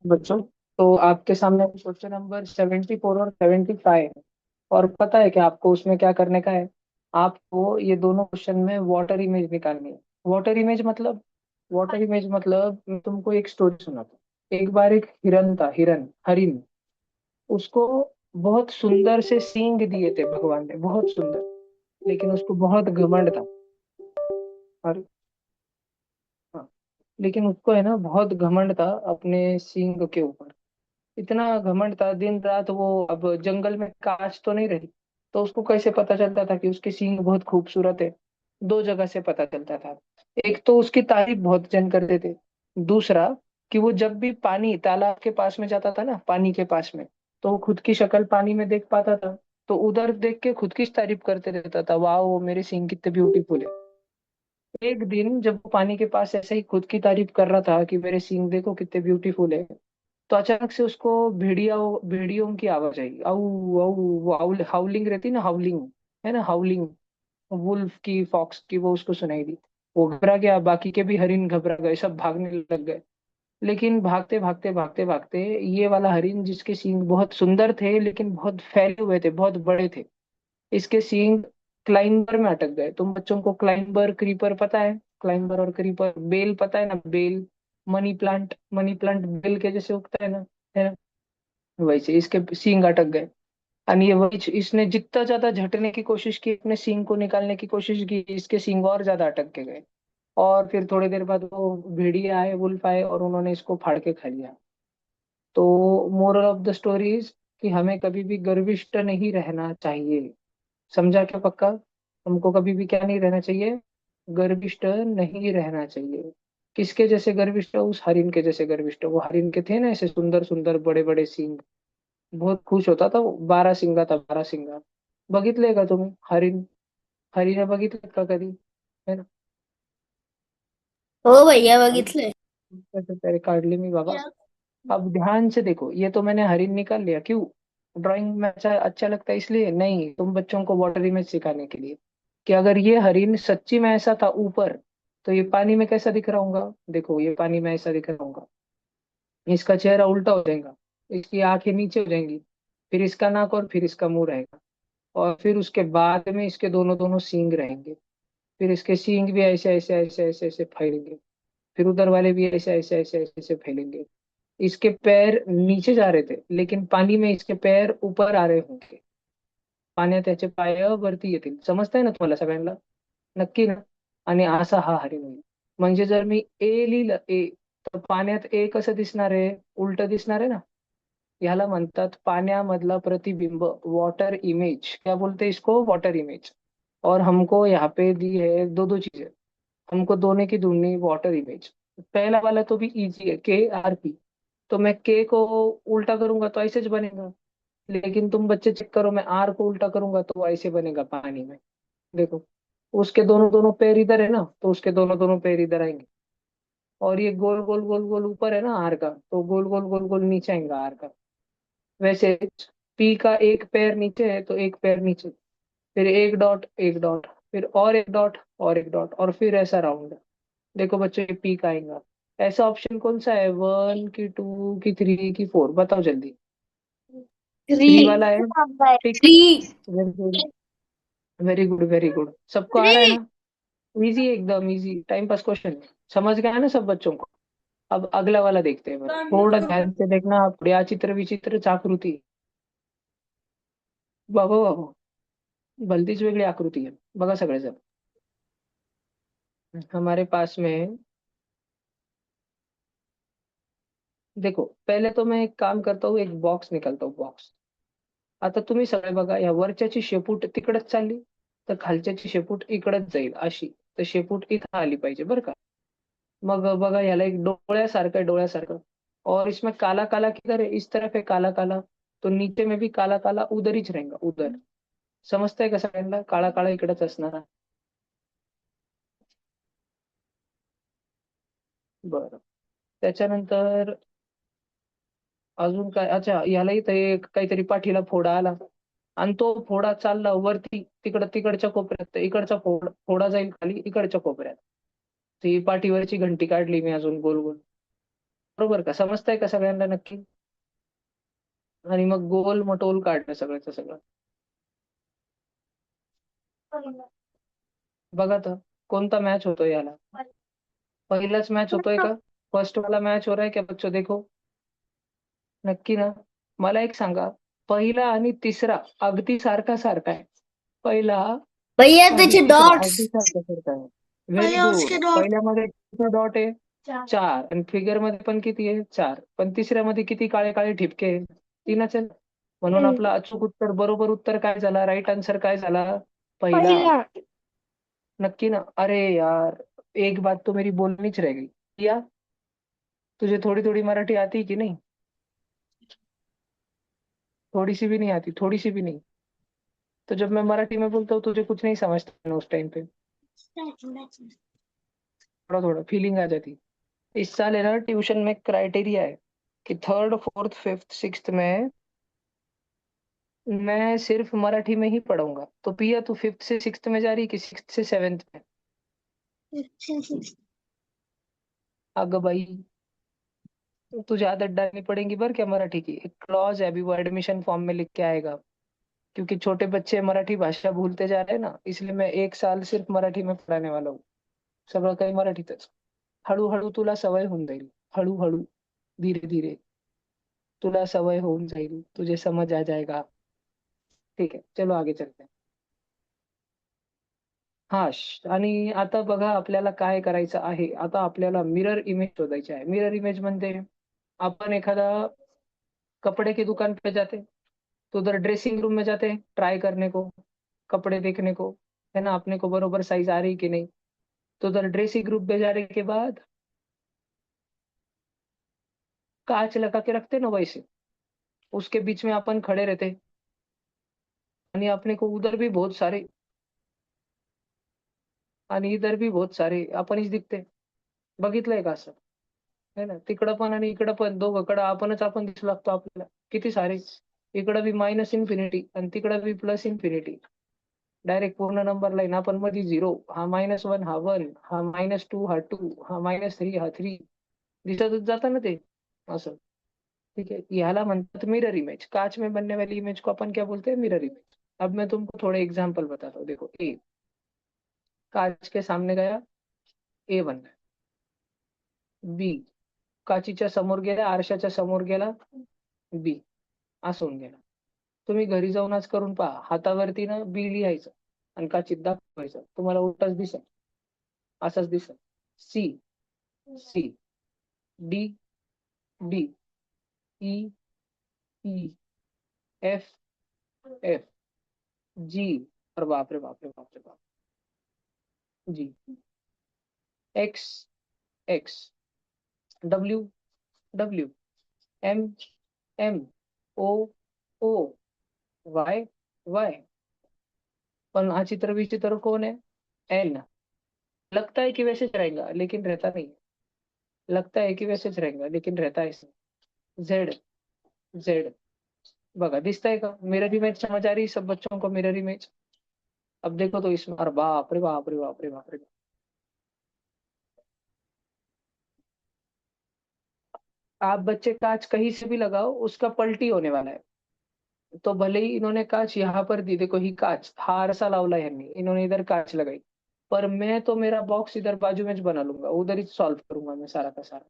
बच्चों, तो आपके सामने क्वेश्चन नंबर 74 और 75 है। और पता है कि आपको उसमें क्या करने का है। आपको ये दोनों क्वेश्चन में वाटर इमेज निकालनी है। वाटर इमेज मतलब वाटर इमेज मतलब मैं तुमको एक स्टोरी सुनाता हूँ। एक बार एक हिरन था, हरिन। उसको बहुत सुंदर से सींग दिए थे भगवान ने, बहुत सुंदर। लेकिन उसको बहुत घमंड था। और हाँ, लेकिन उसको है ना बहुत घमंड था अपने सींग के ऊपर। इतना घमंड था, दिन रात वो, अब जंगल में कांच तो नहीं रही, तो उसको कैसे पता चलता था कि उसकी सींग बहुत खूबसूरत है। दो जगह से पता चलता था। एक तो उसकी तारीफ बहुत जन करते थे। दूसरा, कि वो जब भी पानी तालाब के पास में जाता था ना, पानी के पास में, तो वो खुद की शक्ल पानी में देख पाता था। तो उधर देख के खुद की तारीफ करते रहता था, वाह वो मेरी सींग कितने ब्यूटीफुल है। एक दिन जब वो पानी के पास ऐसे ही खुद की तारीफ कर रहा था कि मेरे सींग देखो कितने ब्यूटीफुल है, तो अचानक से उसको भेड़ियों की आवाज आई। आऊ आऊ, वो हाउलिंग रहती ना, हाउलिंग, है ना, हाउलिंग वुल्फ की, फॉक्स की, वो उसको सुनाई दी। वो घबरा गया, बाकी के भी हरिन घबरा गए, सब भागने लग गए। लेकिन भागते भागते भागते भागते ये वाला हरिन, जिसके सींग बहुत सुंदर थे लेकिन बहुत फैले हुए थे, बहुत बड़े थे, इसके सींग क्लाइंबर में अटक गए। तुम बच्चों को क्लाइंबर क्रीपर पता है? क्लाइंबर और क्रीपर, बेल पता है ना, बेल, मनी प्लांट बेल के जैसे उगता है ना, वैसे इसके सींग अटक गए। और ये वही, इसने जितना ज्यादा झटने की कोशिश की, अपने सींग को निकालने की कोशिश की, इसके सींग और ज्यादा अटक के गए। और फिर थोड़ी देर बाद वो भेड़िया आए, वुल्फ आए, और उन्होंने इसको फाड़ के खा लिया। तो moral of the story is कि हमें कभी भी गर्विष्ठ नहीं रहना चाहिए। समझा क्या पक्का? हमको कभी भी क्या नहीं रहना चाहिए? गर्विष्ठ नहीं रहना चाहिए। किसके जैसे गर्विष्ठ? उस हरिन के जैसे गर्विष्ठ। वो हरिन के थे ना ऐसे सुंदर सुंदर बड़े बड़े सींग, बहुत खुश होता था वो, 12 सिंगा था, 12 सिंगा। बघितले का तुम्ही हरिण? हरिण बघितलं का कधी? है ना? हो भैया अब बघितलंय. कैसे तेरे काढली मी बाबा। अब ध्यान से देखो, ये तो मैंने हरिण निकाल लिया, क्यों? ड्राइंग में अच्छा अच्छा लगता है इसलिए? नहीं, तुम बच्चों को वाटर इमेज सिखाने के लिए, कि अगर ये हरिण सच्ची में ऐसा था ऊपर, तो ये पानी में कैसा दिख रहा होगा। देखो ये पानी में ऐसा दिख रहा होगा, इसका चेहरा उल्टा हो जाएगा, इसकी आंखें नीचे हो जाएंगी, फिर इसका नाक, और फिर इसका मुंह रहेगा, और फिर उसके बाद में इसके दोनों दोनों सींग रहेंगे। फिर इसके सींग भी ऐसे ऐसे ऐसे ऐसे ऐसे फैलेंगे। फिर उधर वाले भी ऐसे ऐसे ऐसे ऐसे ऐसे फैलेंगे। इसके पैर नीचे जा रहे थे, लेकिन पाणी में इसके पैर ऊपर आ रहे होंगे, पाण्यात त्याचे पाय वरती येतील। समजतंय ना तुम्हाला सगळ्यांना? नक्की ना? आणि असा हा हरिण होईल. म्हणजे जर मी ए लिहिलं, ए, तर पाण्यात ए कसं दिसणार आहे? उलट दिसणार आहे ना. ह्याला म्हणतात पाण्यामधला प्रतिबिंब, वाटर इमेज। क्या बोलते हैं इसको? Water image. और हमको यहाँ पे दी है दो दो चीजें, हमको दोनों की ढूंढनी, वाटर इमेज। पहला वाला तो भी इजी है, KRP। तो मैं के को उल्टा करूंगा तो ऐसे ज बनेगा। लेकिन तुम बच्चे चेक करो, मैं आर को उल्टा करूंगा तो वो ऐसे बनेगा पानी में। देखो, उसके दोनों दोनों पैर इधर है ना, तो उसके दोनों दोनों पैर इधर आएंगे। और ये गोल गोल गोल गोल ऊपर है ना आर का, तो गोल गोल गोल गोल नीचे आएगा आर का। वैसे पी का एक पैर नीचे है तो एक पैर नीचे, फिर एक डॉट एक डॉट, फिर और एक डॉट और एक डॉट, और फिर ऐसा राउंड। देखो बच्चों, ये पी का आएगा। ऐसा ऑप्शन कौन सा है? वन की, टू की, थ्री की, फोर? बताओ जल्दी। थ्री. थ्री वाला है। ठीक। Three. Very good, very good, very good. सबको आ रहा है थ्री. ना? इजी, एकदम इजी टाइम पास क्वेश्चन। समझ गया है ना सब बच्चों को? अब अगला वाला देखते हैं, बस थोड़ा ध्यान से देखना। पुढे चित्र विचित्र आकृती, बाबा बाबा, भलतीच वेगळी आकृती आहे बघा सगळेजण। हमारे पास में, देखो पहले तो मैं एक काम करता हूँ, एक बॉक्स निकालता हूँ, बॉक्स। आता तुम्ही सगळे बघा, या वरच्याची शेपूट तिकडच चालली, तर खालच्याची शेपूट इकडच जाईल अशी, तर शेपूट इथं आली पाहिजे बरं का? मग बघा, याला एक डोळ्यासारखं आहे, डोळ्यासारखं। और इसमें काला काला किधर है? इस तरफ है काला काला। तो नीचे में भी काला काला उधर ही रहेगा, उधर। समजतंय का सगळ्यांना? काळा काळा इकडच असणार. बरं. त्याच्यानंतर अजून काय? अच्छा, यालाही तर एक काहीतरी पाठीला फोडा आला, आणि तो फोडा चालला वरती, तिकडच्या कोपऱ्यात, तर इकडचा फोडा जाईल खाली इकडच्या कोपऱ्यात. ती पाठीवरची घंटी काढली मी अजून गोल गोल. बरोबर का? समजतंय का सगळ्यांना नक्की? आणि मग गोल मटोल काढलं सगळ्याचं सगळं. बघा तर कोणता मॅच होतोय याला? पहिलाच मॅच होतोय का? फर्स्ट वाला मॅच हो रहा है क्या बच्चों? देखो. नक्की ना? मला एक सांगा, पहिला आणि तिसरा अगदी सारखा सारखा आहे. पहिला भैया आणि त्याचे तिसरा अगदी डॉट्स. सारखा सारखा आहे. व्हेरी भैया गुड. उसके डॉट पहिल्यामध्ये किती डॉट आहे? 4. आणि फिगर मध्ये पण किती आहे? 4. पण तिसऱ्यामध्ये किती काळे काळे ठिपके आहे? 3च आहे. म्हणून आपलं अचूक उत्तर, बरोबर उत्तर काय झाला? राईट आन्सर काय झाला? पहिला. पहिला. नक्की ना? अरे यार, एक बात तो मेरी बोलनीच रह गई. या, तुझे थोड़ी थोड़ी मराठी आती कि नहीं? थोड़ी सी भी नहीं आती? थोड़ी सी भी नहीं? तो जब मैं मराठी में बोलता हूँ तुझे कुछ नहीं समझता ना उस टाइम पे? थोड़ा थोड़ा फीलिंग आ जाती। इस साल है ना ट्यूशन में क्राइटेरिया है कि थर्ड फोर्थ फिफ्थ सिक्स्थ में मैं सिर्फ मराठी में ही पढ़ाऊंगा। तो पिया तू फिफ्थ से सिक्स्थ में जा रही कि सिक्स्थ से सेवेंथ में? अगं बाई, तुझे आदत डालनी पड़ेगी बर क्या मराठी की। एक क्लॉज है, अभी वो एडमिशन फॉर्म में लिख के आएगा। क्योंकि छोटे बच्चे मराठी भाषा भूलते जा रहे हैं ना, इसलिए मैं 1 साल सिर्फ मराठी में पढ़ाने वाला हूँ। सगळं काही मराठीतच. हळूहळू तुला सवय होऊन जाईल. हळूहळू, धीरे धीरे तुला सवय होऊन जाईल, तुझे समझ आ जाएगा. ठीक आहे, चलो आगे चलते हैं. हा आणि आता बघा आपल्याला काय करायचं आहे. आता आपल्याला मिरर इमेज शोधायची आहे. मिरर इमेज म्हणजे अपन एखादा कपड़े की दुकान पे जाते, तो उधर ड्रेसिंग रूम में जाते हैं ट्राई करने को, कपड़े देखने को, है ना, अपने को बरोबर साइज आ रही कि नहीं. तो उधर ड्रेसिंग रूम में जाने के बाद कांच लगा के रखते ना, वैसे उसके बीच में अपन खड़े रहते आणि अपने को उधर भी बहुत सारे आणि इधर भी बहुत सारे आपणच दिसते. बघितलंय का असं? है ना, तिकडं पण आणि इकडं पण दोघंकडं आपण दिसू लागतो आपल्याला. किती सारे, इकडं बी मायनस इन्फिनिटी आणि तिकडं बी प्लस इन्फिनिटी. डायरेक्ट पूर्ण नंबर लाईन, आपण मध्ये 0, हा -1 हा 1, हा -2 हा 2, हा -3 हा 3, दिसतच जातं ना ते असं. ठीक है, ह्याला म्हणतात मिरर इमेज. कांच में बनने वाली इमेज को अपन क्या बोलते हैं? Mirror image. अब मैं तुमको थोड़े एग्जाम्पल बताता हूँ. देखो, ए कांच के सामने गया, ए बन गया. बी काचीच्या समोर गेला, आरशाच्या समोर गेला, बी असं होऊन गेला. तुम्ही घरी जाऊन आज करून पहा. हातावरती ना बी लिहायचं आणि काचीत दाखवायचं, तुम्हाला उलटाच दिसेल, असंच दिसेल. C C, D D, E E, F F, G, और बाप रे बाप रे बाप रे बाप, G, X X, W W, M M, O O, Y Y. पण हा चित्र विचित्र कौन है? एन. लगता है कि वैसे च रहेगा लेकिन रहता नहीं. लगता है कि वैसे च रहेगा लेकिन रहता है ऐसे. Z Z. बघा दिसतंय का? मिरर इमेज समझ आ रही है सब बच्चों को? Mirror image. अब देखो तो इसमें, अरे बाप रे बाप रे बाप रे बाप रे. आप बच्चे कांच कहीं से भी लगाओ, उसका पलटी होने वाला है. तो भले ही इन्होंने कांच यहाँ पर दी, देखो ही कांच हा आरसा लावला यांनी, इन्होंने इधर कांच लगाई, पर मैं तो मेरा बॉक्स इधर बाजू में बना लूंगा, उधर ही सॉल्व करूंगा मैं सारा का सारा.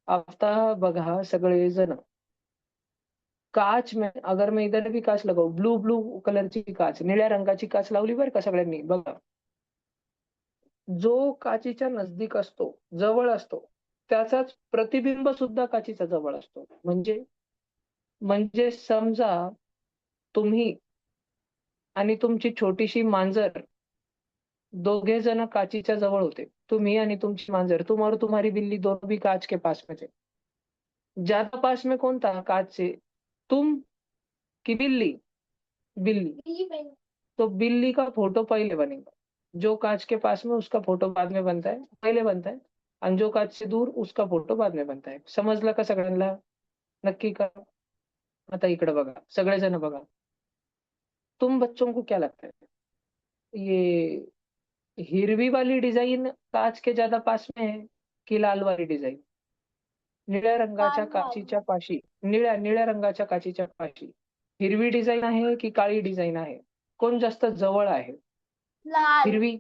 आता बघा सगळे जण, काच में अगर मैं इधर भी काच लगाऊ, ब्लू ब्लू कलरची काच, निळ्या रंगाची काच लावली बरं का सगळ्यांनी, बघा जो काचीच्या नजदीक असतो, जवळ असतो, त्याचाच प्रतिबिंब सुद्धा काचीच्या जवळ असतो. म्हणजे म्हणजे समजा तुम्ही आणि तुमची छोटीशी मांजर दोघे जण काचीच्या जवळ होते, तुम्ही आणि तुमची मांजर, तुम और तुम्हारी बिल्ली दोनों भी कांच के पास में थे. ज्यादा पास में कौन था कांच से? तुम कि बिल्ली? बिल्ली. तो बिल्ली का फोटो पहले बनेगा, जो कांच के पास में उसका फोटो बाद में बनता है, पहिले बनता है. आणि जो कांच से दूर उसका फोटो बाद में बनता है. समजलं का सगळ्यांना? नक्की का? आता इकडे बघा सगळेजण बघा. तुम बच्चों को क्या लगता है, ये हिरवी वाली डिजाइन कांच के ज्यादा पास में है कि लाल वाली डिजाइन? निळ्या रंगाच्या काचीच्या पाशी, निळ्या निळ्या रंगाच्या काचीच्या पाशी हिरवी डिझाईन आहे की काळी डिझाईन आहे? कोण जास्त जवळ आहे? लाल. हिरवी,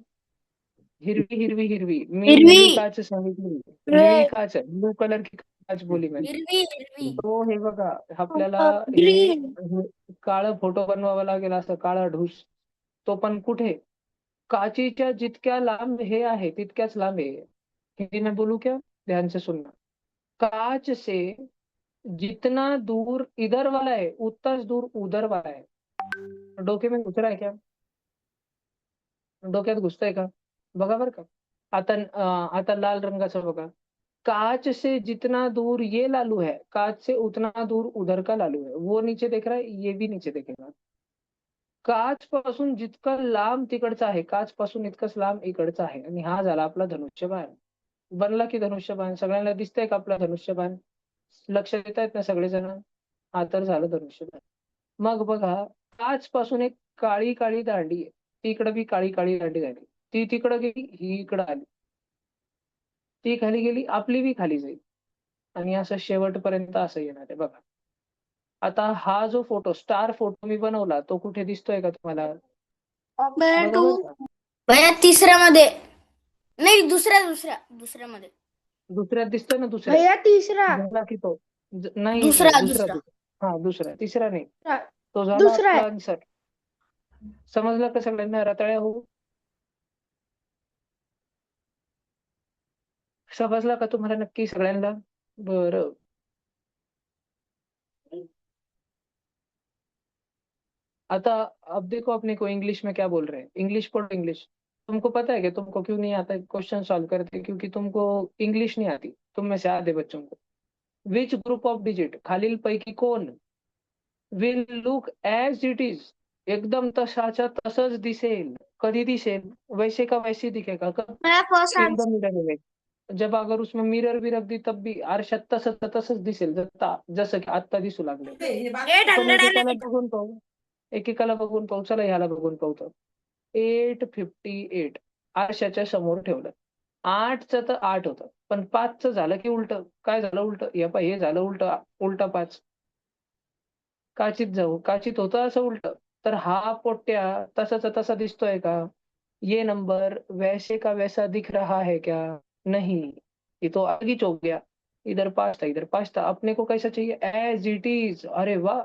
हिरवी हिरवी हिरवी, मी हिरवी. नीली काच सांगितली. हिरवी काच, ब्लू कलर की काच बोली मैंने. हिरवी हिरवी. तो हे बघा, आपल्याला हे ग्रीन. काळं फोटो बनवावा लागेल, असं काळा ढूस. तो पण कुठे? काचीच्या जितक्या लांब हे आहे तितक्याच लांब आहे. हिंदी में बोलू क्या? ध्यान से सुनना. कांच से जितना दूर इधर वाला है उतना दूर उधर वाला है. डोके में घुस रहा है क्या? डोक्यात घुसतंय का? बघा बरं का. आता लाल रंगाचं बघा. कांच से जितना दूर ये लालू है, कांच से उतना दूर उधर का लालू है. वो नीचे देख रहा है, ये भी नीचे देखेगा. काच पासून जितकं लांब तिकडचं आहे, काच पासून इतकंच लांब इकडचं आहे. आणि हा झाला आपला धनुष्यबाण. बनला की धनुष्यबाण. सगळ्यांना दिसतंय का आपला धनुष्यबाण? लक्ष देत आहेत ना सगळेजण? हा तर झालं धनुष्यबाण. मग बघा, काच पासून एक काळी काळी दांडी आहे. ती इकडं बी काळी काळी दांडी झाली. ती तिकडं गेली, ही इकडं आली. ती खाली गेली, आपली बी खाली जाईल. आणि असं शेवटपर्यंत असं येणार आहे बघा. आता हा जो फोटो, स्टार फोटो मी बनवला, तो कुठे दिसतोय का तुम्हाला? भैया बघा टू. बरं का. भैया तिसऱ्यामध्ये. नाही, दुसऱ्यामध्ये. दुसऱ्यात दिसतोय ना, दुसऱ्यात. भैया तीसरा. झाला की तो. नाही नाही, दुसरा दुसरा दुसरा. दिसतो. हा, दुसरा. तिसरा नाही. दुसरा. तो झाला दुसरा आपला आहे. आन्सर. समजलं का सगळ्यांना? रताळ्या हो. समजला का तुम्हाला नक्की सगळ्यांना? बरं. आता अब देखो अपने को इंग्लिश में क्या बोल रहे हैं. इंग्लिश पढ़ो इंग्लिश. तुमको पता है कि तुमको क्यों नहीं आता क्वेश्चन सॉल्व करते? क्योंकि तुमको इंग्लिश नहीं आती. तुम में से आधे बच्चों को. विच ग्रुप ऑफ डिजिट, खालील पैकी कोण will look as it is, एकदम तसाच्या तसंच दिसेल. कधी दिसेल? वैसे का वैसे दिखेगा कब? भैया first in the answer. Mirror image. जब अगर उसमें मिरर भी रख दी तब भी आरशात तसंच तसंच दिसेल, जसं की आत्ता दिसू लागले. एट आपण हंड्रेड अँड एकेकाला एट. बघून पाहू. एकेकाला बघून पाहू. चला ह्याला बघून पाहू तर. 858 आरशाच्या समोर ठेवलं. 8चं तर 8 होतं. पण 5चं झालं की उलटं. काय झालं उलटं? हे झालं उलटं. उलटा 5. काचीत होतं असं उलटं. तर हा पोट्ट्या तसाचा तसा दिसतोय का? ये नंबर वैसे का वैसा दिख रहा है क्या? नहीं. ये तो अलग ही हो गया. इधर 5 था, इधर 5 था. अपने को कैसा चाहिए? As it is. अरे वाह!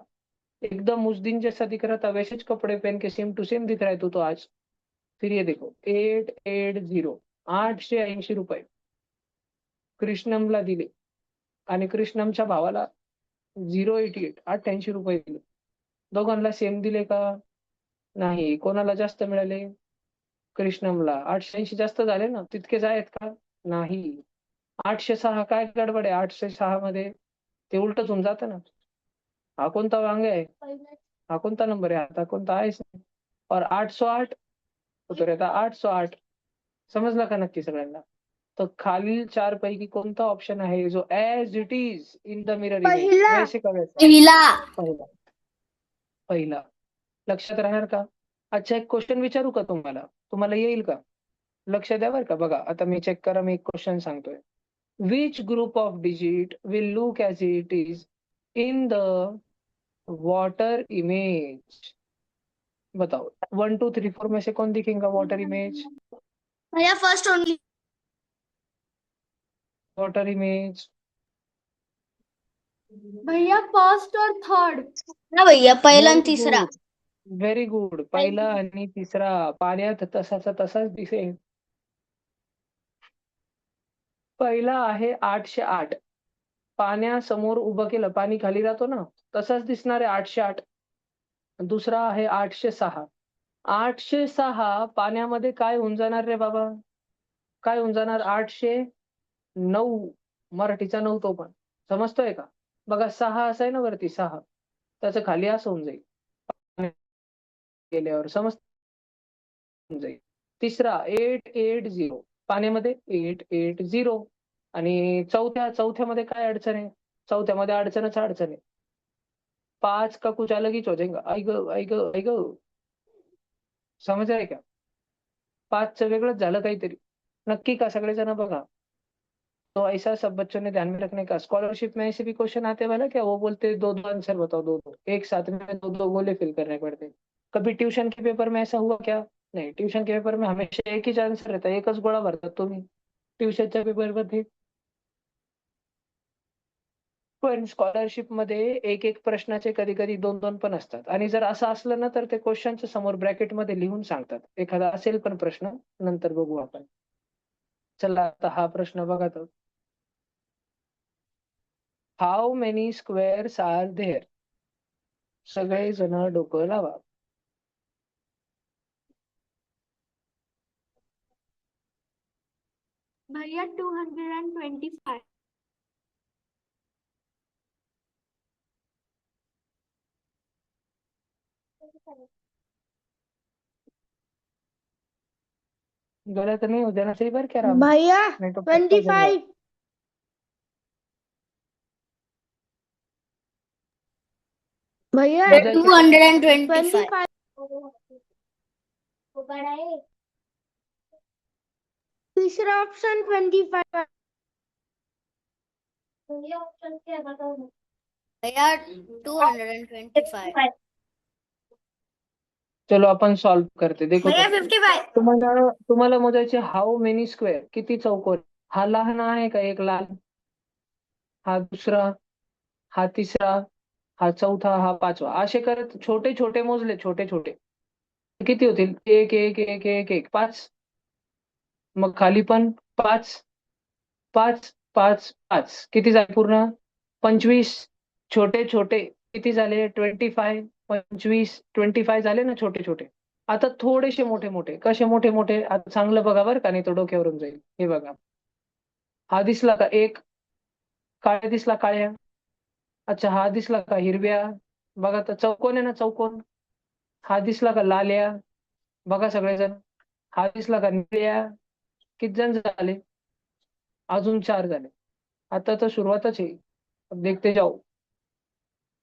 एकदम उस दिन जैसा दिख रहा था वैसे च कपड़े पहन के सेम टू सेम दिख रहा है तू तो आज. फिर ये देखो 880, ₹880 कृष्णमला दिले आणि कृष्णमच्या भावाला 088 ₹88 दिले. दोघांना सेम दिले का? नाही. कोणाला जास्त मिळाले? कृष्णमला. 880 जास्त झाले ना? तितकेच आहेत का? नाही. 806 काय गडबड आहे 806 मध्ये? ते उलटच होऊन जातं ना. हा कोणता वांगे आहे? हा कोणता नंबर आहे? आता कोणता आहेच नाही. और 808 तो रहता 808. समजलं का नक्की सगळ्यांना? तर खालील 4 पैकी कोणता ऑप्शन आहे जो as it is in the mirror image पहिला. वैसे का वैसा? पहिला. पहिला. पहिला. लक्षात राहणार का? अच्छा, एक क्वेश्चन विचारू का तुम्हाला? तुम्हाला येईल का? लक्ष द्या बरं का. बघा, आता मी चेक करा, मी एक क्वेश्चन सांगतोय. Which group of digit will look as it is in the water image? बताओ. 1, 2, 3, 4 में से कौन दिखेगा वॉटर इमेज? भैया फर्स्ट ओनली. Water image. भैया फर्स्ट और थर्ड. ना भैया पहिला आणि व्हेरी तिसरा. गुड. Very good. पहिला आणि तिसरा पाण्यात तसाचा तसाच दिसेल. पहिला आहे 808. पाण्यासमोर उभं केलं, पाणी खाली राहतो ना, तसाच दिसणार आहे 808. दुसरा आहे 806. 806 पाण्यामध्ये काय होऊन जाणार रे बाबा? काय होऊन जाणार? 809. मराठीचा 9 तो पण. समजतोय का? बघा 6 असं आहे ना वरती 6. त्याचं खाली असं होऊन जाईल. गेल्यावर समजून जाईल. तिसरा 880 पाण्यामध्ये 880. आणि चौथ्यामध्ये काय अडचण आहे? चौथ्यामध्ये अडचणच अडचण आहे. 5 का कुछ अलग ही हो जाएगा. आई गं, आई गं, आई गं. समज आहे का? 5चं वेगळंच झालं काहीतरी. नक्की का सगळेजण बघा. तो ऐसा सब बच्चों ने ध्यान में रखने का। स्कॉलरशिप में ऐसे भी क्वेश्चन आते हैं वाला क्या, वो बोलते दो दो आंसर बताओ, दो दो एक साथ में दो दो गोले फिल करने पड़ते। कभी ट्यूशन के पेपर में ऐसा हुआ क्या? नहीं, ट्यूशन के पेपर में हमेशा एक ही आंसर रहता है, एकच गोळा भरतात तुम्ही ट्युशनच्या पेपर मध्ये। पण स्कॉलरशिप मध्ये एक एक प्रश्नाचे कधी कधी दोन दोन पण असतात, आणि जर असं असलं ना तर ते क्वेश्चनच्या समोर ब्रॅकेट मध्ये लिहून सांगतात, एखादा असेल पण प्रश्न, नंतर बघू आपण। चला आता हा प्रश्न बघा तो, how many squares are there? सगळे जण डोकं लावा। भैया 225। गलत नहीं हो जाना सही बार क्या रहा, भैया नहीं तो पक्का दूंगा। 25। भैया मोजायचे टू का? Hundred and twenty five. तीसरा ऑप्शन 25। भैया 225। चलो अपन सॉल्व करते, देखो तो। भैया 55। तुम्हाला तुम्हाला मोजायचे हाऊ मेनी स्क्वेअर, किती चौकोन। हा लहान आहे का एक लाल, हा दुसरा, हा तिसरा, हा चौथा, हा पाचवा, असे करत छोटे छोटे मोजले, छोटे छोटे किती होतील, एक एक एक एक एक पाच। मग खाली पण पाच, पाच पाच पाच, किती झाले पूर्ण 25। छोटे छोटे किती झाले 25, 25 झाले ना छोटे छोटे। आता थोडेसे मोठे मोठे, कसे मोठे मोठे, आता चांगलं बघा बरं का, नाही तो डोक्यावरून जाईल। हे बघा, हा दिसला का एक, काळ्या दिसला काळ्या, अच्छा हा दिसला का हिरव्या, बघा तर चौकोन आहे ना चौकोन। हा दिसला का लाल्या, बघा सगळेजण, हा दिसला का निळ्या, किती जण झाले, अजून चार झाले। आता तर सुरुवातच आहे, अब देखते जाऊ।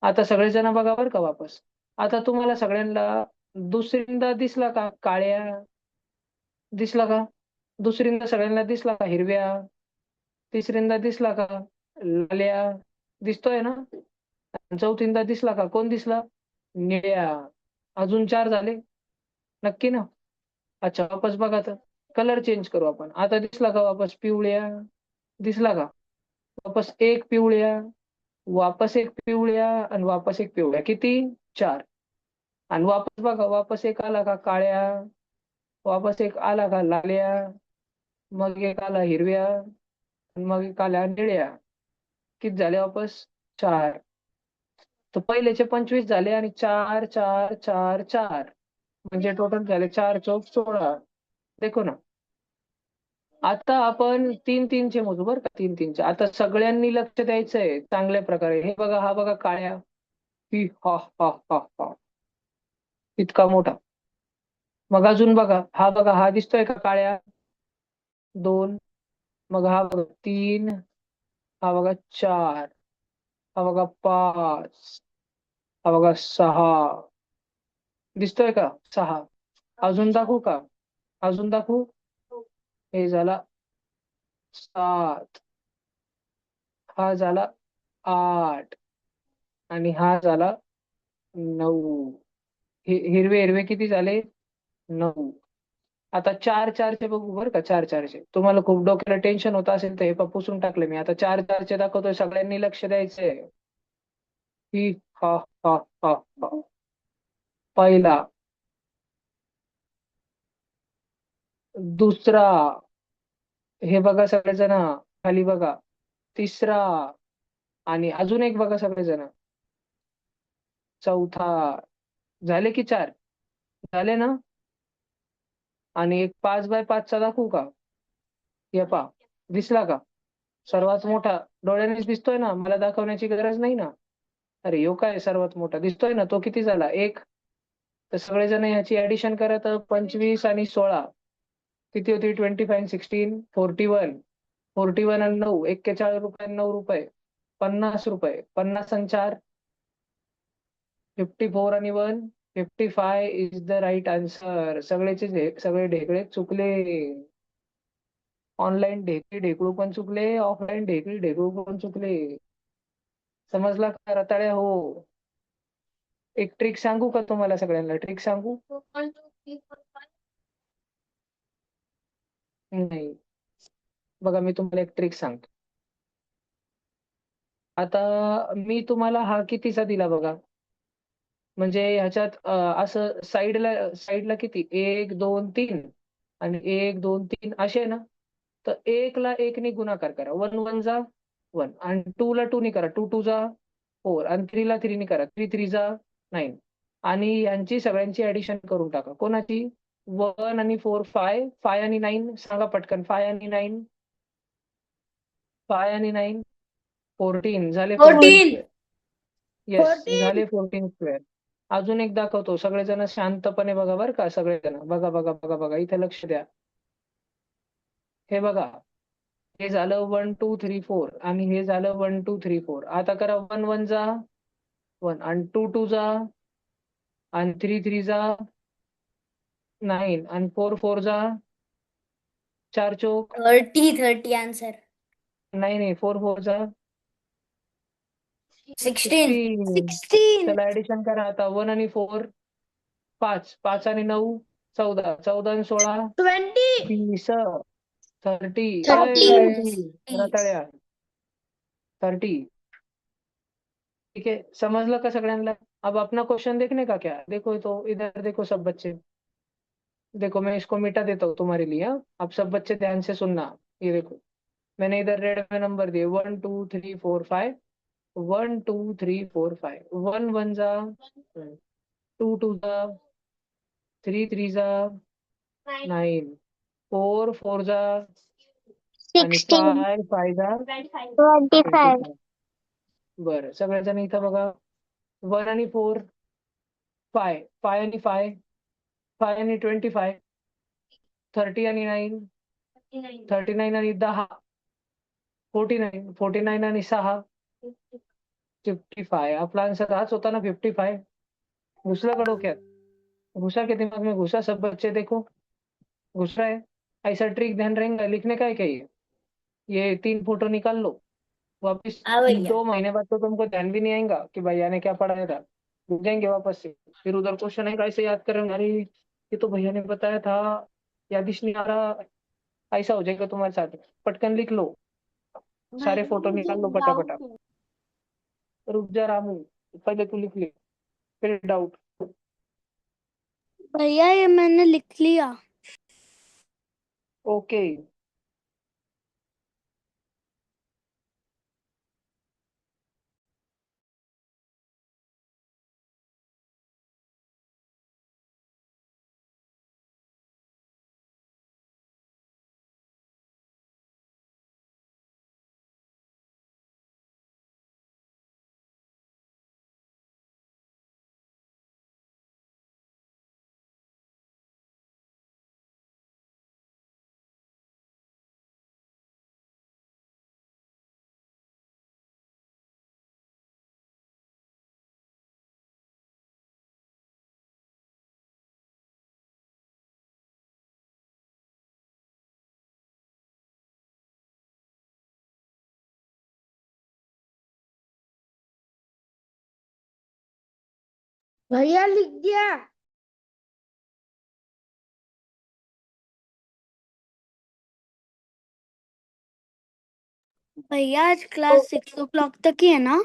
आता सगळेजण बघा बरं का वापस। आता तुम्हाला सगळ्यांना दुसरींदा दिसला का काळ्या, दिसला का, दुसरींदा सगळ्यांना दिसला का हिरव्या, तिसरींदा दिसला का लाल्या, दिसतोय ना, आणि चौथींदा दिसला का, कोण दिसला, निळ्या। अजून चार झाले, नक्की ना? अच्छा वापस बघा तर, कलर चेंज करू आपण। आता दिसला का वापस पिवळ्या, दिसला का, वापस एक पिवळ्या, वापस एक पिवळ्या, आणि वापस एक पिवळ्या, किती चार। आणि वापस बघा, वापस एक आला का काळ्या, वापस एक आला का लाल्या, मग एक आला हिरव्या, आणि मग एक आल्या निळ्या, किती झाले वापस चार। तर पहिलेचे 25 झाले, आणि चार चार चार चार, म्हणजे टोटल झाले चार चौक 16। देखो ना। आता आपण तीन तीनचे मोजू बरं का, तीन तीनचे। आता सगळ्यांनी लक्ष द्यायचंय चांगल्या प्रकारे। हे बघा, हा बघा काळ्या, ही हा हा हा हा, इतका मोठा। मग अजून बघा, हा बघा, हा दिसतोय का काळ्या, दोन, मग हा बघा तीन, हा बघा चार, हा बघा पाच, हा बघा सहा, दिसतोय का सहा। अजून दाखवू का, अजून दाखवू, हे झाला सात, हा झाला आठ, आणि हा झाला नऊ। हिरवे हिरवे किती झाले, नऊ। आता चार चारचे बघू बरं का, चार चारचे। तुम्हाला खूप डोक्याला टेन्शन होत असेल तर हे पुसून टाकले मी। आता चार चारचे दाखवतोय, सगळ्यांनी लक्ष द्यायचंय। ही हा हा हा हा, पहिला, दुसरा, हे बघा सगळेजण, खाली बघा, तिसरा, आणि अजून एक बघा सगळेजण, चौथा। झाले की चार, झाले ना? आणि एक 5x5चा दाखवू का, हे पा, दिसला का, सर्वात मोठा, डोळ्यांनीच दिसतोय ना, मला दाखवण्याची गरज नाही ना। अरे यो काय सर्वात मोठा दिसतोय ना, तो किती झाला एक। तर सगळेजण ह्याची ऍडिशन करा, तर 25 आणि 16 किती होती, 25 16 41, 41 आणि 9 41 रुपये, 9 रुपये 50 रुपये, 50 आणि 4 54, आणि 1 55 इज द राईट आन्सर। सगळेचे सगळे ढेकळे चुकले। ऑनलाईन ढेकळी ढेकळू पण चुकले, ऑफलाईन ढेकळी ढेकळू पण चुकले. समजला का रताळ्या हो? एक ट्रिक सांगू का तुम्हाला सगळ्यांना? ट्रिक सांगू? नाही. बघा मी तुम्हाला एक ट्रिक सांगतो. आता मी तुम्हाला हा कितीचा दिला बघा. म्हणजे ह्याच्यात असं साईडला किती? 1, 2, 3 आणि 1, 2, 3 असे आहे ना? तर 1 ला 1 ने गुणाकार करा. 1 1 जा 1 आणि 2 ला 2 ने करा. 2 2 जा 4 आणि 3 ला 3 ने करा. 3 3 जा 9 आणि यांची सगळ्यांची ॲडिशन करून टाका. कोणाची? 1 आणि 4 5, 5 आणि 9 सांगा पटकन. 5 आणि 9, 5 आणि 9 14 झाले 14 14. स्क्वेअर. येस, 14. झाले 14 स्क्वेअर. अजून एक दाखवतो. सगळेजण शांतपणे बघा बरं का, सगळेजण. बघा, बघा, बघा, बघा. इथे लक्ष द्या. हे बघा. हे झालं 1 2 3 4 आणि हे झालं 1 2 3 4. आता करा 1 1 जा 1 आणि 2 2 जा आणि 3 3 जा 9 आणि 4 4 जा 4 चोक 30 आंसर. नाही नाही 4 4 जा 16. 16. 16. चला ऍडिशन करा आता. 1 आणि 4 5, 5 आणि 9 14, 14 आणि 16 20. 20, 30. 30. 30 रताळ्या 30. ठीक है, समझ का सगळ्यांना? अब अपना क्वेश्चन देखने का क्या? देखो तो इधर देखो सब बच्चे. देखो मैं इसको मिटा देता हूँ तुम्हारे लिए, हाँ? अब सब बच्चे ध्यान से सुनना. ये देखो मैंने इधर रेड में नंबर दिए 1 2 3 4 5. 1 2 3 4 5. 1 1 जा 2 2 जा 3 3 जा 9. 4 4 जा आणि 16. 5 5 जा 25. 25. बरं सगळेजण इथं बघा. 1 आणि 4 5, 5 आणि 5, 5 आणि 25, 30 आणि 9, 39 आणि 10, 49, 49 आणि 6, 55. आपला आन्सर हाच होता ना 55. घुसला का डोक्यात? घुसा के दिमाग में घुसा सब बच्चे देखो. घुस रहा है. ऐसा ट्रिक ध्यान रहेगा. लिखने का है क्या ये 3 फोटो निकाल लो. वापिस हाँ भैया. 2 महीने बाद तो तुमको ध्यान भी नहीं आएगा कि भैया ने क्या पढ़ाया था. भूल जाएंगे वापस से. फिर उधर क्वेश्चन आएगा ऐसे याद करेंगे. अरे ये तो भैया ने बताया था, यादिश नहीं आ रहा. ऐसा हो जाएगा तुम्हारे साथ. पटकन लिख लो. सारे भैया फोटो मुझे निकाल लो डाउट फटाफटा. है. रुक जा रामू, पहले तू लिख ले फिर डाउट. भैया ये मैंने लिख लिया. ओके. भैया लिख दिया. भैया आज क्लास 6 o'clock तक ही है ना?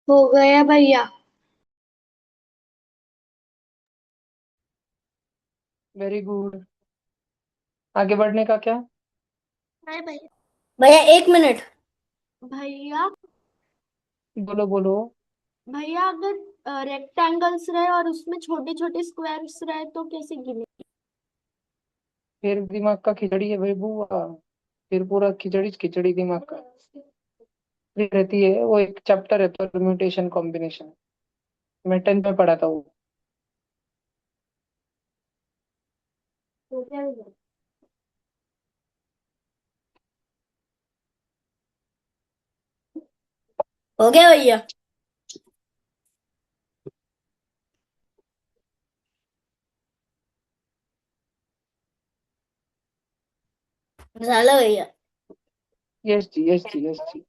हो गया भैया. Very good. आगे बढ़ने का क्या? नहीं भैया. भैया 1 मिनट. भैया. बोलो बोलो. भैया अगर रेक्टेंगल्स रहे और उसमें छोटे छोटे स्क्वायर्स रहे तो कैसे गिने? फिर दिमाग का खिचड़ी है भाई बुआ. फिर पूरा खिचड़ी खिचड़ी दिमाग का. फिर रहती है वो एक चैप्टर है परम्यूटेशन कॉम्बिनेशन. मैं 10th में पढ़ा था वो. तो क्या हुआ? हो गया भैया। झालं भैया। यस जी, यस जी, यस जी।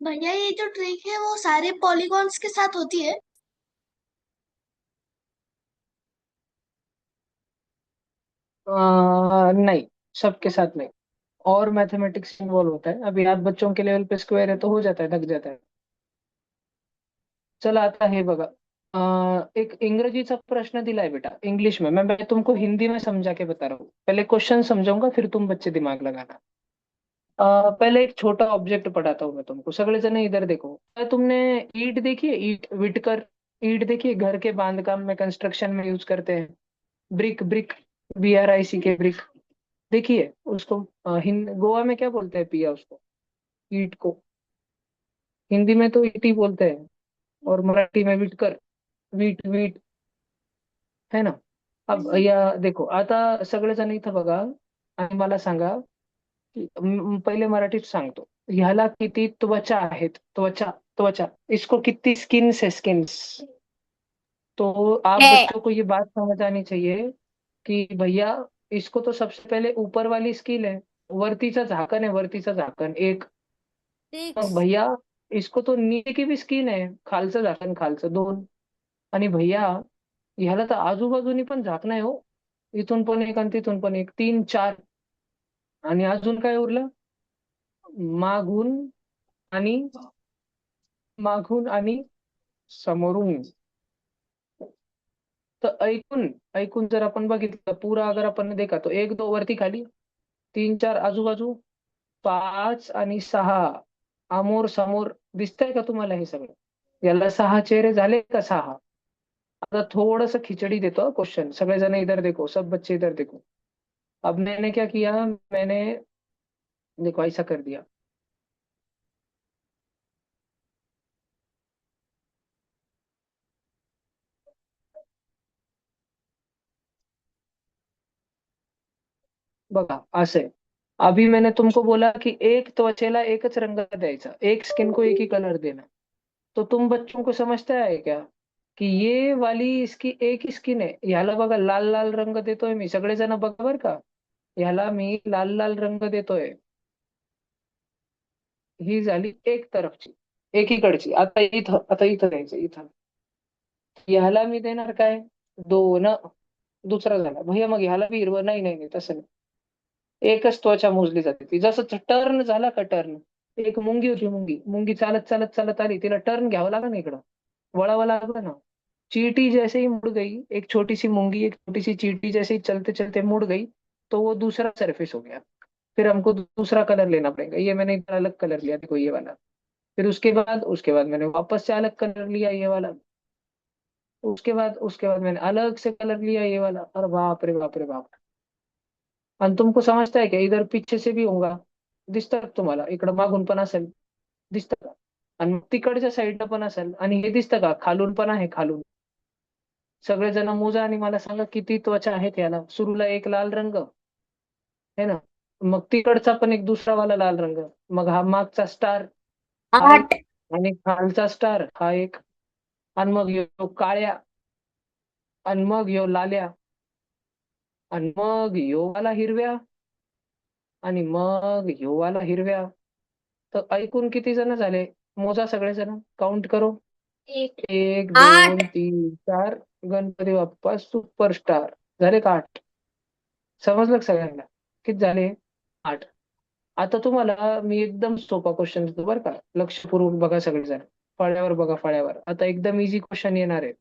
भैया ये जो ट्रिक है वो सारे पॉलीगॉन्स के साथ होती है? नहीं, सबके साथ नहीं। और मैथमेटिक्स इन्वॉल्व होता है। अभी आप बच्चों के लेवल पे स्क्वायर है तो हो जाता है, लग जाता है। चल आता है बघा। एक इंग्रजीचा प्रश्न दिलाय बेटा, इंग्लिश में। मैं तुमको हिंदी में समझा के बता रहा हूँ। पहले क्वेश्चन समझाऊंगा, फिर तुम बच्चे दिमाग लगाना। पहले एक छोटा ऑब्जेक्ट पढ़ाता हूँ मैं तुमको। सगळे जण इधर देखो। तुमने ईंट देखी है? ईंट, विटकर। ईंट देखिए, घर के बांधकाम में, कंस्ट्रक्शन में यूज करते हैं। ब्रिक, ब्रिक, BRIC के ब्रिक। देखिए उसको। गोवा में क्या बोलते हैं पिया उसको? ईंट को। हिंदी में तो ईंट ही बोलते हैं। और मराठी में विटकर। वीट, वीट, है ना? अब या देखो आता, सगळे जण इथं बघा आणि मला सांगा की पहिले मराठीत सांगतो, ह्याला किती त्वचा आहेत? त्वचा, त्वचा, इसको कितनी स्किन्स है? स्किन्स। तो आप है। बच्चों को ये बात समझ आनी चाहिए कि भैया, इसको तो सबसे पहले ऊपर वाली स्किल है, वरतीचं झाकण आहे, वरतीचं झाकण एक। मग सिक्स। भैया, इसको तो नीचे की भी स्किन आहे, खालचं झाकण, खालचं दोन। आणि भैया, ह्याला तर आजूबाजूनी पण झाकणं आहे हो। इथून पण एक आणि तिथून पण एक, तीन, चार। आणि अजून काय उरलं? मागून आणि मागून आणि समोरून। तर ऐकून ऐकून जर आपण बघितलं पुरा, अगर आपण देखा तो एक दो वरती खाली, तीन चार आजूबाजू, पाच आणि सहा अमोर समोर। दिसतंय का तुम्हाला हे सगळं? याला सहा चेहरे झाले का? सहा। आता थोड़ा सा खिचड़ी देता हूँ क्वेश्चन। सगळे जण इधर देखो, सब बच्चे इधर देखो। अब मैंने क्या किया? मैंने, देखो ऐसा कर दिया। बघा असे। अभी मैंने तुमको बोला कि एक त्वचेला एकच रंग द्यायचा, एक स्किन को एक ही कलर देना। तो तुम बच्चों को समझता है क्या कि ये वाली इसकी एक ही स्किन आहे? ह्याला बघा लाल लाल रंग देतोय मी, सगळे जण बघा बर का। ह्याला मी लाल लाल रंग देतोय। ही झाली एक तरफची, एकीकडची। आता इथं द्यायचं, इथं। ह्याला मी देणार काय? दोन। दुसरा झाला भैया, मग ह्याला बी हिरवं? नाही, नाही, नाही, तसं नाही। एकच त्वचा मोजली जाते ती। जसं टर्न झाला का, टर्न। एक मुंगी होती, मुंगी, मुंगी चालत चालत चालत आली, तिला टर्न घ्यावं लागलं ना इकडं, वळावं लागलं ना। चींटी जैसे ही मुड़ गई, एक छोटी सी मूंगी, एक छोटी सी चींटी जैसे ही चलते चलते मुड़ गई, तो वो दूसरा सरफेस हो गया। फिर हमको दूसरा कलर लेना पड़ेगा। ये मैंने इधर अलग कलर लिया, देखो ये वाला। फिर उसके बाद मैंने वापस से अलग कलर लिया ये वाला। उसके बाद मैंने अलग से कलर लिया ये वाला। अरे बाप रे बाप रे बाप। आणि तुमको समजताय का इधर पीछे से भी होगा, दिसतं का तुम्हाला इकडं मागून पण असेल, दिसतं का? आणि मग तिकडच्या साईडनं पण असेल, आणि हे दिसतं का खालून पण आहे खालून. सगळेजण मोजा आणि मला सांगा किती त्वचा आहेत याला. सुरूला एक लाल रंग है ना, मग तिकडचा पण एक दुसरा वाला लाल रंग, मग हा मागचा स्टार हा एक, 8. आणि खालचा स्टार हा एक, आणि मग ह्यो काळ्या, आणि मग ह्यो लाल्या, आणि मग ह्यो वाला हिरव्या, आणि मग ह्यो वाला हिरव्या. तर ऐकून किती जण झाले? मोजा सगळेजण, काउंट करो. एक, 8. 2, 3, 4. गणपती बाप्पा सुपरस्टार. झाले का 8? समजलं का सगळ्यांना? किती झाले? 8. आता तुम्हाला मी एकदम सोपा क्वेश्चन देतो बरं का, लक्षपूर्वक बघा सगळेजण. फळ्यावर बघा, फळ्यावर. आता एकदम इझी क्वेश्चन येणार आहे.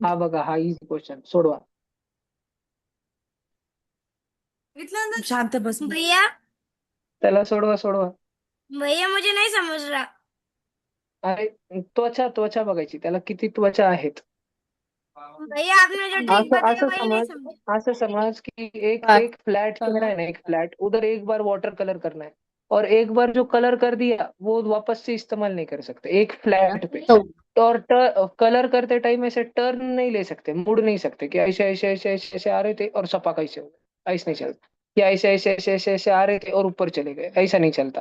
हा बघा, हा इझी क्वेश्चन सोडवा. शांत बस भैया। त्याला सोडवा सोडवा. भैया मुझे नहीं समझ रहा। अरे, त्वचा त्वचा बघायची, त्याला किती त्वचा आहेत. भैया आपने जो ट्रिक असं बताया असं वही नहीं समज समझे। असं समझ कि एक बात एक फ्लैट चेहरा करो। है ना, एक फ्लैट, उधर एक बार वाटर कलर करना है, और एक बार जो कलर कर दिया वो वापस से इस्तेमाल नहीं कर सकते एक फ्लैट पे। तो तो और कलर करते टाइम ऐसे टर्न नहीं ले सकते, मुड़ नहीं सकते कि ऐसे ऐसे ऐसे ऐसे ऐसे आ रहे थे और सपा कैसे हो गए, ऐसे नहीं चलता। या ऐसे ऐसे ऐसे ऐसे ऐसे आ रहे थे और ऊपर चले गए, ऐसा नहीं चलता।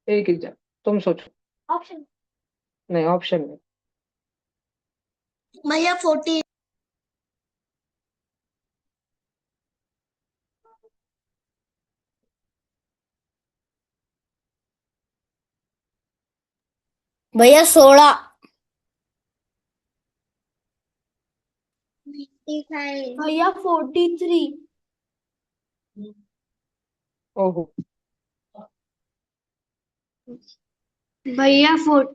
एक एग्जाम, तुम सोचो। ऑप्शन। नहीं, ऑप्शन नहीं। भैया 14। भैया 16। भैया 43। ओहो। भैया 40।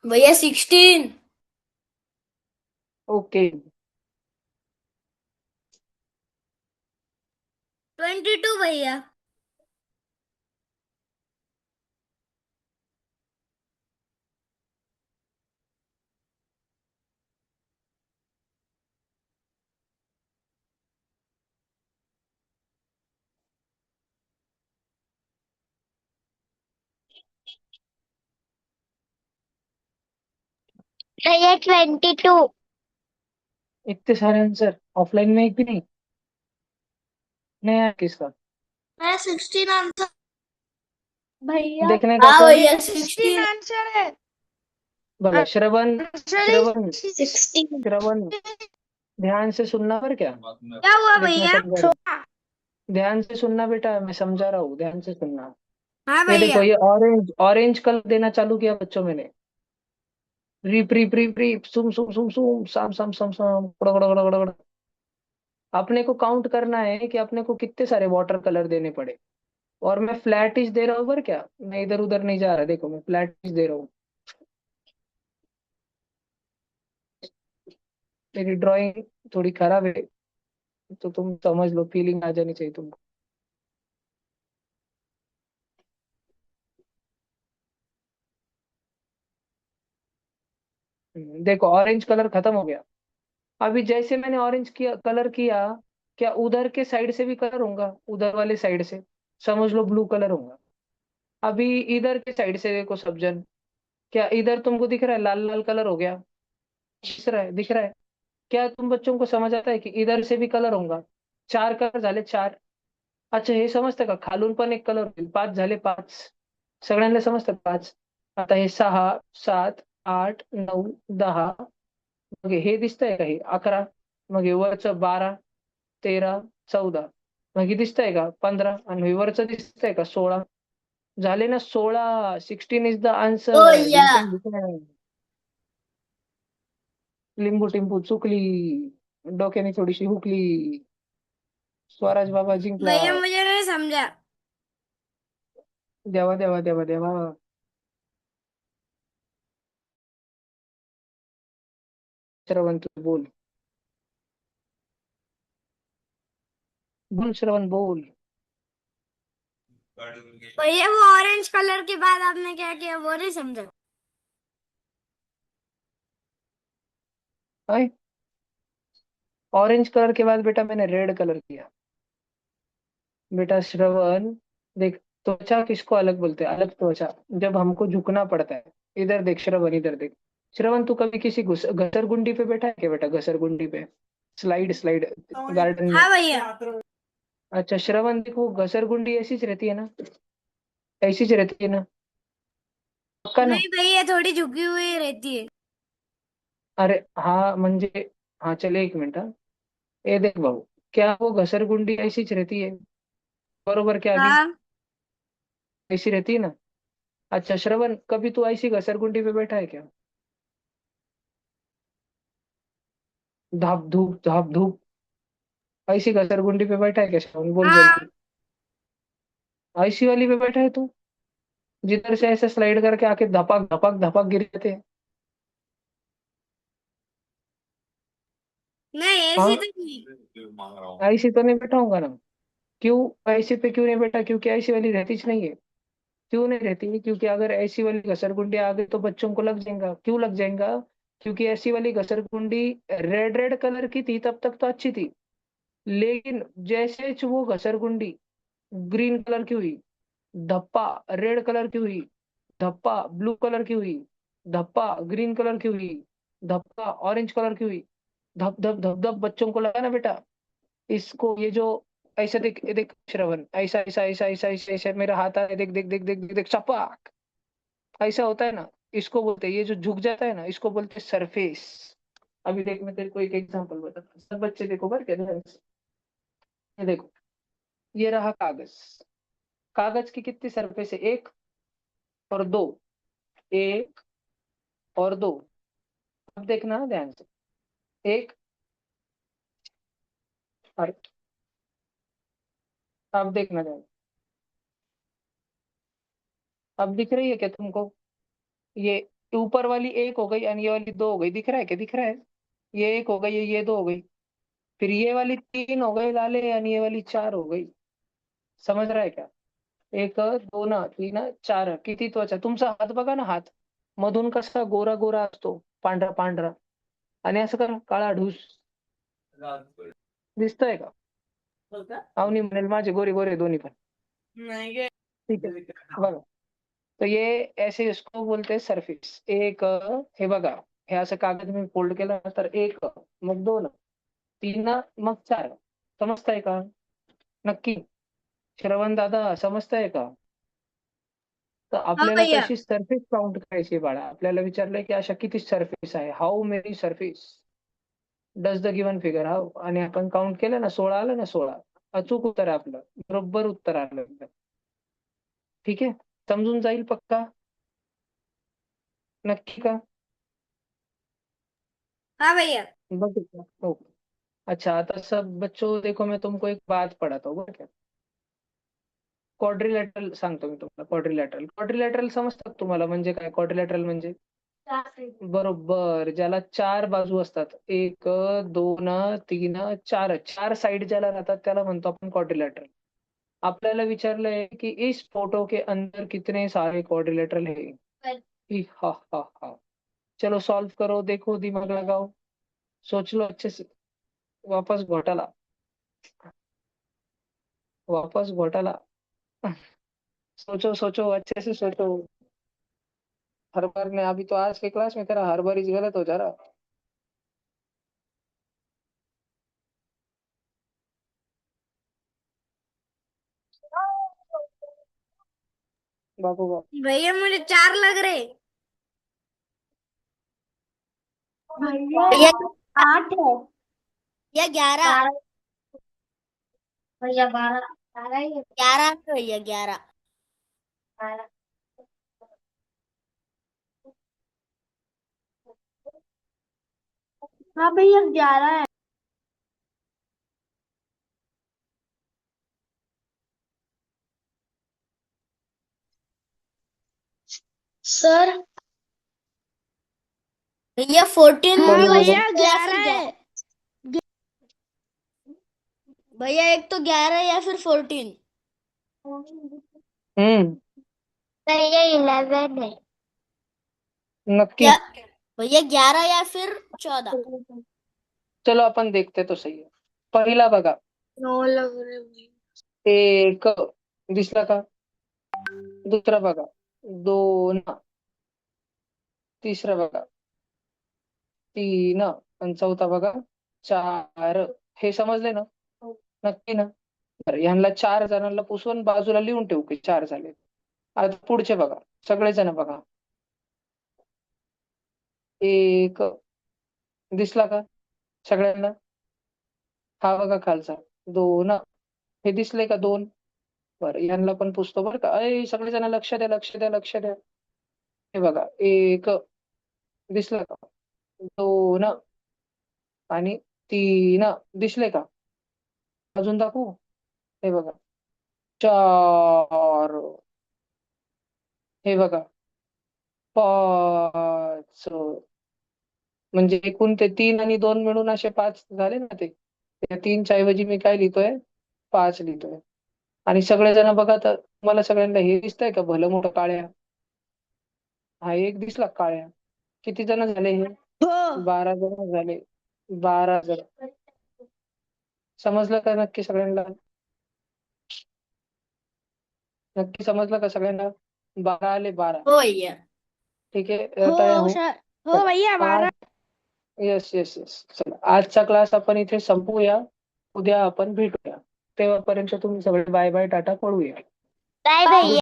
भैया 16। ओके। 22 भैया। भैया 22। इतने सारे आंसर ऑफलाइन में, एक भी नहीं? नहीं आया किसका? भैया 16 आंसर। भैया देखने का हाँ कोई? भैया 16 आंसर है। बघा, श्रवण, आंसर श्रवण, 16। श्रवण, ध्यान से सुनना पर क्या, क्या हुआ देखना भैया? समझा रहा हूँ। ध्यान से सुनना बेटा, मैं समझा रहा हूँ, ध्यान से सुनना। हाँ ये देखो, भैया। ये ऑरेंज ऑरेंज कलर देना चालू किया बच्चों मैंने। रीप रीप रीप रीप, सुम सुम सुम सुम, साम साम साम साम, गड़ गड़ गड़ गड़ गड़। अपने को काउंट करना है कि अपने को कितने सारे वाटर कलर देने पड़े। और मैं फ्लैट इज दे रहा हूँ पर क्या, मैं इधर उधर नहीं जा रहा, देखो मैं फ्लैट इज दे रहा हूँ। मेरी ड्राइंग थोड़ी खराब है, तो तुम समझ लो, फीलिंग आ जानी चाहिए तुमको। देखो, ऑरेंज कलर खत्म हो गया। अभी जैसे मैंने ऑरेंज किया, कलर किया, क्या उधर के साइड से भी कलर होगा? उधर वाले साइड से समझ लो ब्लू कलर होगा। अभी इधर के साइड से देखो सब जन, क्या इधर तुमको दिख रहा है लाल लाल कलर हो गया? दिख रहा है, दिख रहा है? क्या तुम बच्चों को समझ आता है की इधर से बी कलर होगा? 4 कलर झाले 4. अच्छा हे समजतं का, खालून पण एक कलर होईल, 5 झाले 5. सगळ्यांना समजतं 5. आता हे 6, 7, 8, 9, 10. मग हे दिसतंय का, हे 11. मग हे वरचं 12, 13, 14. मग हे दिसतंय का 15, आणि हे वरचं दिसतंय का 16. झाले ना 16. 16 is the Oh answer. yeah. Dimple Dimple. लिंबू टिंबू चुकली, डोक्याने थोडीशी हुकली. स्वराज बाबा जिंकला. भैया मुझे नहीं समझा। देवा देवा देवा देवा. श्रवण तू बोल. बोल श्रवण बोल. भैया वो ऑरेंज कलर के बाद आपने क्या किया वो नहीं समझा। ऑरेंज कलर के बाद बेटा मैंने रेड कलर किया. बेटा श्रवण, देख, त्वचा किसको अलग बोलते हैं? अलग त्वचा, जब हमको झुकना पड़ता है. इधर देख श्रवण, इधर देख. श्रवण तू कभी किसी घसरगुंडी पे बैठा है क्या बेटा? घसरगुंडी पे, स्लाइड स्लाइड, गार्डन में. हाँ भैया। अच्छा श्रवण, देखो घसरगुंडी ऐसी रहती है ना, ऐसी रहती है ना, पक्का ना? नहीं भैया थोड़ी झुकी हुई रहती है। अरे हाँ म्हणजे, हाँ चले एक मिनट, हाँ. ये देख भाऊ, क्या वो घसरगुंडी ऐसी रहती है? बरोबर क्या अभी? हाँ। ऐसी रहती है ना. अच्छा श्रवण, कभी तू ऐसी घसरगुंडी पे बैठा है क्या? धाप धूप, ऐसी घसरगुंडी पे बैठा है क्या श्रवण? बोल हाँ। जल्दी. ऐसी वाली पे बैठा है तू, जिधर से ऐसे स्लाइड करके आके धपक धपक धपक गिर जाते हैं? नहीं ऐसी हाँ. तो नहीं। ऐसी तो नहीं बैठा होगा ना. क्यों ऐसी पे क्यों नहीं बैठा? क्योंकि ऐसी वाली रहती च नहीं है. क्यों नहीं रहती? क्योंकि अगर ऐसी वाली घसरगुंडी आ गई तो बच्चों को लग जाएगा. क्यों लग जाएगा? क्योंकि ऐसी वाली घसरगुंडी रेड रेड कलर की थी तब तक तो अच्छी थी. लेकिन जैसे वो घसरगुंडी ग्रीन कलर की हुई, धप्पा रेड कलर की हुई, धप्पा ब्लू कलर की हुई, धप्पा ग्रीन कलर की हुई, धप्पा ऑरेंज कलर की हुई, धप धप धप धप, बच्चों को लगा ना बेटा, इसको ये जो, ऐसा देख, ये देख श्रवण, ऐसा ऐसा ऐसा ऐसा ऐसा ऐसा मेरा हाथ है, देख देख देख देख देख देख, चपाक, ऐसा होता है ना. इसको बोलते हैं, ये जो झुक जाता है ना, इसको बोलते हैं सरफेस. अभी देख मैं तेरे को एक एग्जांपल बताता हूँ. सब बच्चे देखो बर क्या ध्यान से. ये देखो, ये रहा कागज. कागज की कितनी सरफेस है? एक और दो. एक और दो. अब देखना ध्यान से. एक और, अब देखना ध्यान से. अब दिख रही है क्या तुमको? ये ऊपर वाली एक हो गई और ये वाली दो हो गई. दिख रहा है क्या? दिख रहा है. ये एक हो गई, ये दो हो गई. फिर ये वाली तीन हो गई लाले, आणि ये वाली चार हो गई. समझ रहा है क्या? एक, दोन, तीन, चार. किती त्वचा? तुमचा हात बघा ना, हात मधून कसा गोरा गोरा असतो, पांढरा पांढरा, आणि असं करा काळा ढूस. दिसतोय का? अवनी म्हणेल माझे गोरे गोरे दोन्ही पण. ठीक आहे बघा. तर ये ऐसे इसको बोलते हैं सरफेस. एक, हे बघा, हे असं कागद मी फोल्ड केलं ना, तर एक, मग दोन, तीन, मग चार. समजताय का? नक्की. श्रवण दादा समजताय का? तर हाँ आपल्याला भैया। तशी सरफेस काउंट करायची बाळा. आपल्याला विचारलंय की अशा किती सरफेस आहे, how many surface does the given figure, how, आणि आपण काउंट केलं ना, 16 आलं ना, 16. अचूक उत्तर आहे आपलं, बरोबर उत्तर आलं एकदम. ठीक आहे. समजून जाईल पक्का? नक्की का? हाँ भैया। बघितलं हो. अच्छा आता सब बच्चों देखो, मैं तुमको एक बात पढ़ाता हूँ बरं का. क्वाड्रिलॅटरल सांगतो मी तुम्हाला. क्वाड्रिलॅटरल, क्वाड्रिलॅटरल समजतात तुम्हाला म्हणजे काय? क्वाड्रिलॅटरल म्हणजे बरोबर, ज्याला चार बाजू असतात. एक, दोन, तीन, चार, चार साइड ज्याला राहतात त्याला म्हणतो आपण क्वाड्रिलॅटरल. आपल्याला विचारलंय की इस फोटो के अंदर कितने सारे क्वाड्रिलैटरल है. ही हा हा हा. चलो सॉल्व करो, देखो, दिमाग लगाओ, सोच लो अच्छे से. वापस घोटाला, वापस घोटाला. सोचो सोचो अच्छे से सोचो. हर बार ने, अभी तो आज के क्लास में तेरा हर बार ही गलत हो जा रहा. बाबू बाबू। भैया मुझे 4 लग रहे। भैया भैया 8 है। या 11। भैया 12, 12 ही है। 11 भैया 11। 12। हाँ भैया 11 है। सर भैया 14 बोलो बोलो। भैया 11 है। भैया एक तो 11 या फिर 14। हम्म। भैया 11 है। नक्की। या भैया 11 या फिर 14। चलो आपण देखते तो सही आहे. पहिला बघा. 9 लग रहे हैं। एक दिसला का? दुसरा बघा. 2. तिसरा बघा. 3. आणि चौथा बघा. 4. हे समजले ना? नक्की ना? बरं, ह्यांना 4 जणांना पुसवून बाजूला लिहून ठेवू की 4 झाले. आता पुढचे बघा. सगळेजण बघा. एक दिसला का सगळ्यांना? हा बघा खालचा. 2. हे दिसले का 2? बरं, ह्यांना पण पुसतो बरं का. अय सगळेजण लक्ष द्या, लक्ष द्या, लक्ष द्या. हे बघा. एक दिसला का? 2 आणि 3 दिसले का? अजून दाखवू? हे बघा. 4. हे बघा. 5. म्हणजे एकूण ते 3 आणि 2 मिळून असे 5 झाले ना ते. त्या 3च्या ऐवजी मी काय लिहितोय? 5 लिहितोय. आणि सगळेजण बघा तर मला सगळ्यांना हे दिसतंय का भलं मोठं काळ्या? हा एक दिसला काळ्या. किती जण झाले हे? 12 जण झाले. 12 जण. समजलं का नक्की सगळ्यांना? नक्की समजलं का सगळ्यांना? 12 आले 12. हो भैया। ठीक आहे. तयार हो. सर हो चला. भैया 12। Yes yes yes. चला आजचा क्लास आपण इथे संपवूया. उद्या आपण भेटूया. तेव्हापर्यंत तुम्ही सगळे बाय बाय टाटा पळूया. बाय भैया.